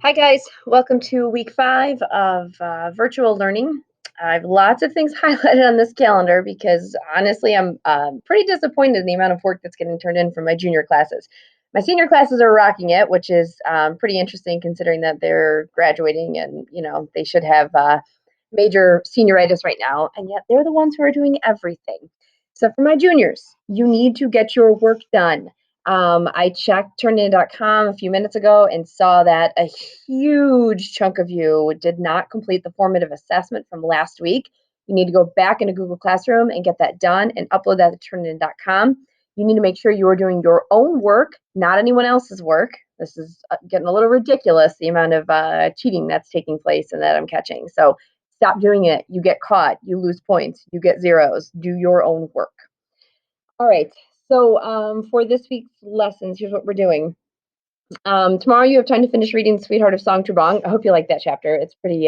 Hi, guys. Welcome to week 5 of virtual learning. I have lots of things highlighted on this calendar because honestly, I'm pretty disappointed in the amount of work that's getting turned in from my junior classes. My senior classes are rocking it, which is pretty interesting considering that they're graduating and, they should have major senioritis right now, and yet they're the ones who are doing everything. So for my juniors, you need to get your work done. I checked Turnitin.com a few minutes ago and saw that a huge chunk of you did not complete the formative assessment from last week. You need to go back into Google Classroom and get that done and upload that to Turnitin.com. You need to make sure you are doing your own work, not anyone else's work. This is getting a little ridiculous, the amount of cheating that's taking place and that I'm catching. So stop doing it. You get caught, you lose points, you get zeros. Do your own work. All right. So for this week's lessons, here's what we're doing. Tomorrow you have time to finish reading The Sweetheart of Song Trebong. I hope you like that chapter. It's pretty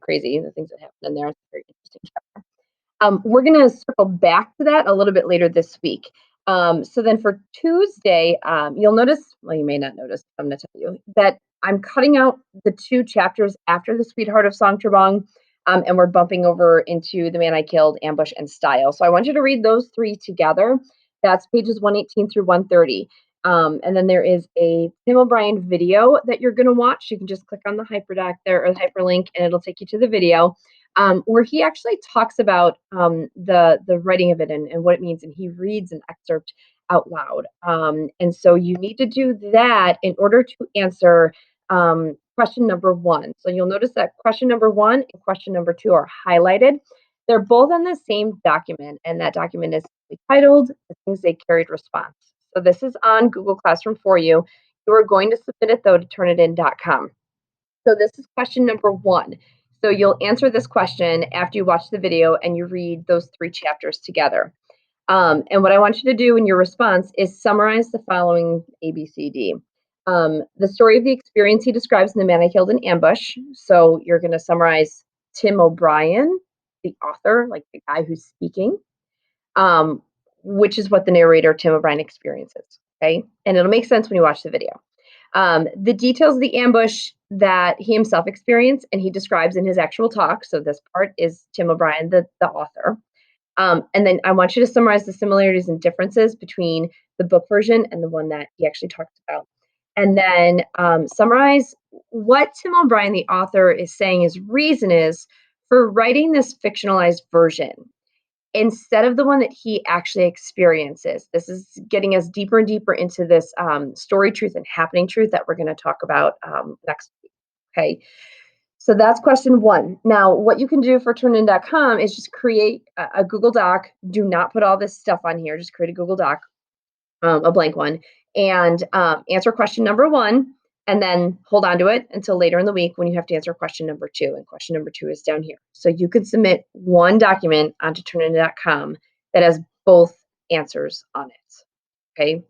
crazy, the things that happen in there. It's a very interesting chapter. We're going to circle back to that a little bit later this week. So then for Tuesday, you'll notice, well, you may not notice, I'm going to tell you, that I'm cutting out the 2 chapters after The Sweetheart of Song Trebong, and we're bumping over into The Man I Killed, Ambush, and Style. So I want you to read those 3 together. That's pages 118 through 130. And then there is a Tim O'Brien video that you're going to watch. You can just click on the hyperdoc there or the hyperlink, and it'll take you to the video. Where he actually talks about the writing of it and what it means, and he reads an excerpt out loud. And so you need to do that in order to answer question number 1. So you'll notice that question number 1 and question number 2 are highlighted. They're both on the same document, and that document is titled "The Things They Carried Response." So this is on Google Classroom for you. You are going to submit it, though, to Turnitin.com. So this is question number 1. So you'll answer this question after you watch the video and you read those 3 chapters together. And what I want you to do in your response is summarize the following ABCD. The story of the experience he describes in The Man I Killed in Ambush. So you're going to summarize Tim O'Brien, the author, like the guy who's speaking, which is what the narrator Tim O'Brien experiences. Okay, and it'll make sense when you watch the video. The details of the ambush that he himself experienced and he describes in his actual talk. So this part is Tim O'Brien, the author. And then I want you to summarize the similarities and differences between the book version and the one that he actually talked about. And then summarize what Tim O'Brien, the author, is saying his reason is for writing this fictionalized version instead of the one that he actually experiences. This is getting us deeper and deeper into this story truth and happening truth that we're going to talk about next week. Okay. So that's question 1. Now, what you can do for Turnitin.com is just create a Google Doc. Do not put all this stuff on here. Just create a Google Doc, a blank one, and answer question number 1, and then hold on to it until later in the week when you have to answer question number 2. And question number 2 is down here. So you could submit one document onto Turnitin.com that has both answers on it. Okay.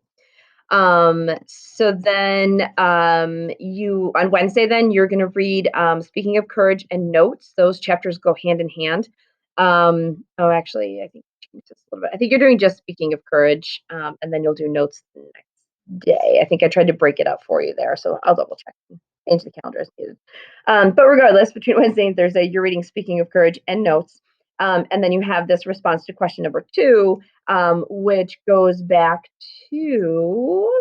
So then you on Wednesday, then you're going to read Speaking of Courage and Notes. Those chapters go hand in hand. Oh, actually, I think just a little bit. I think you're doing just Speaking of Courage, and then you'll do notes the next day. I think I tried to break it up for you there, so I'll double check into the calendar as needed. But regardless, between Wednesday and Thursday, you're reading Speaking of Courage and Notes. And then you have this response to question number 2, which goes back to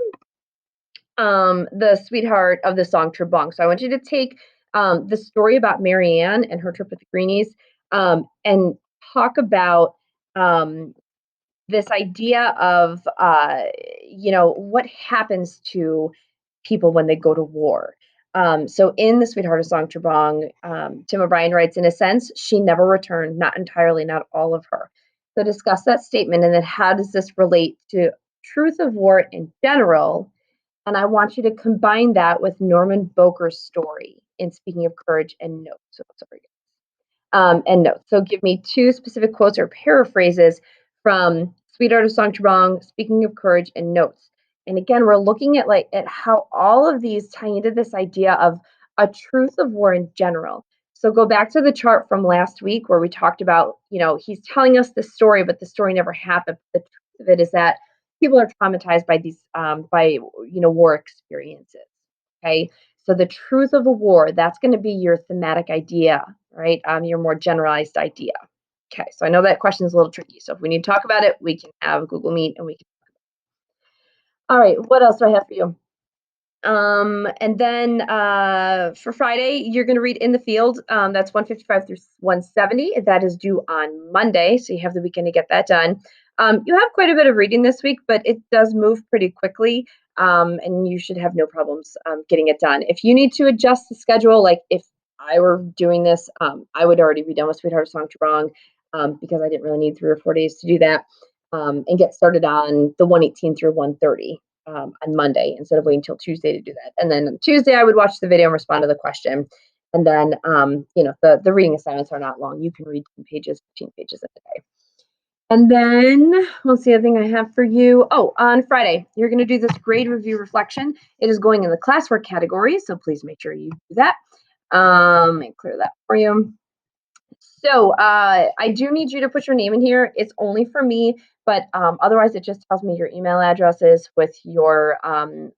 the sweetheart of the song Trebong. So I want you to take the story about Marianne and her trip with the Greenies and talk about this idea of, what happens to people when they go to war. So in The Sweetheart of Song Trebong, Tim O'Brien writes, in a sense, she never returned, not entirely, not all of her. So discuss that statement and then how does this relate to truth of war in general? And I want you to combine that with Norman Boker's story in Speaking of Courage and Notes. So sorry. And notes. So give me 2 specific quotes or paraphrases from Sweetheart of Song Trebong, Speaking of Courage, and Notes. And again, we're looking at how all of these tie into this idea of a truth of war in general. So go back to the chart from last week where we talked about, he's telling us the story, but the story never happened. The truth of it is that people are traumatized by these, war experiences. Okay. So the truth of a war, that's going to be your thematic idea, right? Your more generalized idea. Okay, so I know that question is a little tricky. So if we need to talk about it, we can have Google Meet and we can. All right, what else do I have for you? And then for Friday, you're going to read In the Field. That's 155 through 170. That is due on Monday, so you have the weekend to get that done. You have quite a bit of reading this week, but it does move pretty quickly, and you should have no problems getting it done. If you need to adjust the schedule, like if I were doing this, I would already be done with Sweetheart Song to Wrong because I didn't really need 3 or 4 days to do that and get started on the 118 through 130 on Monday instead of waiting until Tuesday to do that. And then on Tuesday, I would watch the video and respond to the question. And then, the reading assignments are not long. You can read 10 pages, 15 pages in a day. And then what's the other thing I have for you? Oh, on Friday, you're going to do this grade review reflection. It is going in the classwork category, so please make sure you do that. And clear that for you. So I do need you to put your name in here. It's only for me, but otherwise it just tells me your email addresses with your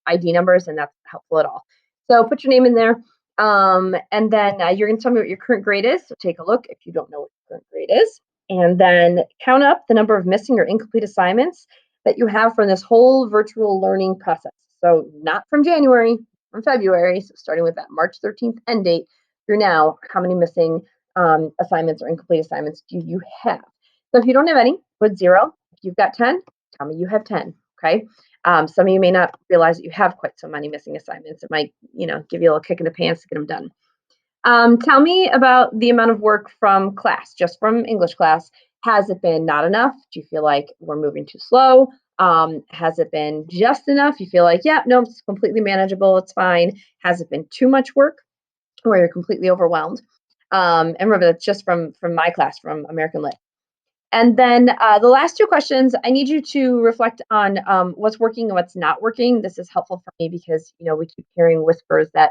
ID numbers, and that's not helpful at all. So put your name in there, and then you're going to tell me what your current grade is. So take a look if you don't know what your current grade is, and then count up the number of missing or incomplete assignments that you have from this whole virtual learning process. So not from January, from February. So starting with that March 13th end date through now, how many missing assignments or incomplete assignments do you have? So if you don't have any, put 0. If you've got 10, tell me you have 10. Okay. Some of you may not realize that you have quite so many missing assignments. It might, give you a little kick in the pants to get them done. Tell me about the amount of work from class, just from English class. Has it been not enough? Do you feel like we're moving too slow? Has it been just enough? You feel like, yeah, no, it's completely manageable. It's fine. Has it been too much work where you're completely overwhelmed? And remember, that's just from my class, from American Lit. And then the last 2 questions, I need you to reflect on what's working and what's not working. This is helpful for me because we keep hearing whispers that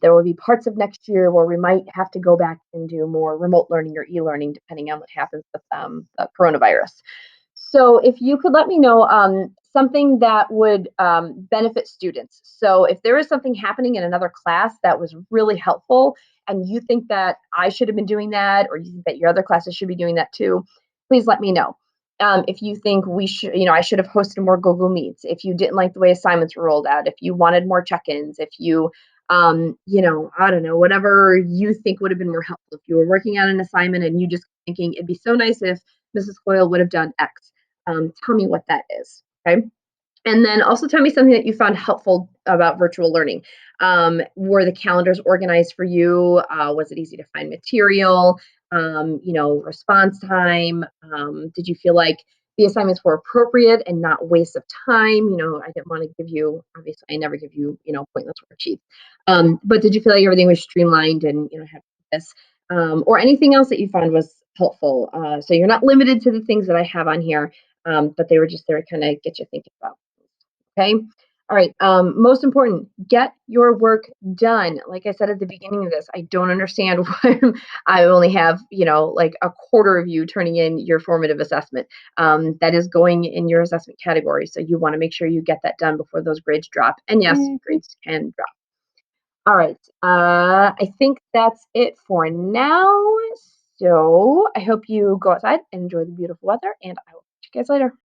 there will be parts of next year where we might have to go back and do more remote learning or e-learning, depending on what happens with the coronavirus. So if you could let me know something that would benefit students. So if there is something happening in another class that was really helpful and you think that I should have been doing that, or you think that your other classes should be doing that too, please let me know. If you think we should, I should have hosted more Google Meets, if you didn't like the way assignments were rolled out, if you wanted more check-ins, if you, I don't know, whatever you think would have been more helpful. If you were working on an assignment and you just thinking it'd be so nice if Mrs. Coyle would have done X. Tell me what that is, okay? And then also tell me something that you found helpful about virtual learning. Were the calendars organized for you? Was it easy to find material? Response time? Did you feel like the assignments were appropriate and not waste of time? I didn't want to give you, obviously, I never give you, pointless worksheets. But did you feel like everything was streamlined and, had this? Or anything else that you found was helpful? So you're not limited to the things that I have on here, but they were just there to kind of get you thinking about. Okay. All right. Most important, get your work done. Like I said at the beginning of this, I don't understand why I only have, like a quarter of you turning in your formative assessment. That is going in your assessment category. So you want to make sure you get that done before those grades drop. And yes, grades can drop. All right. I think that's it for now. So I hope you go outside and enjoy the beautiful weather, and I will catch you guys later.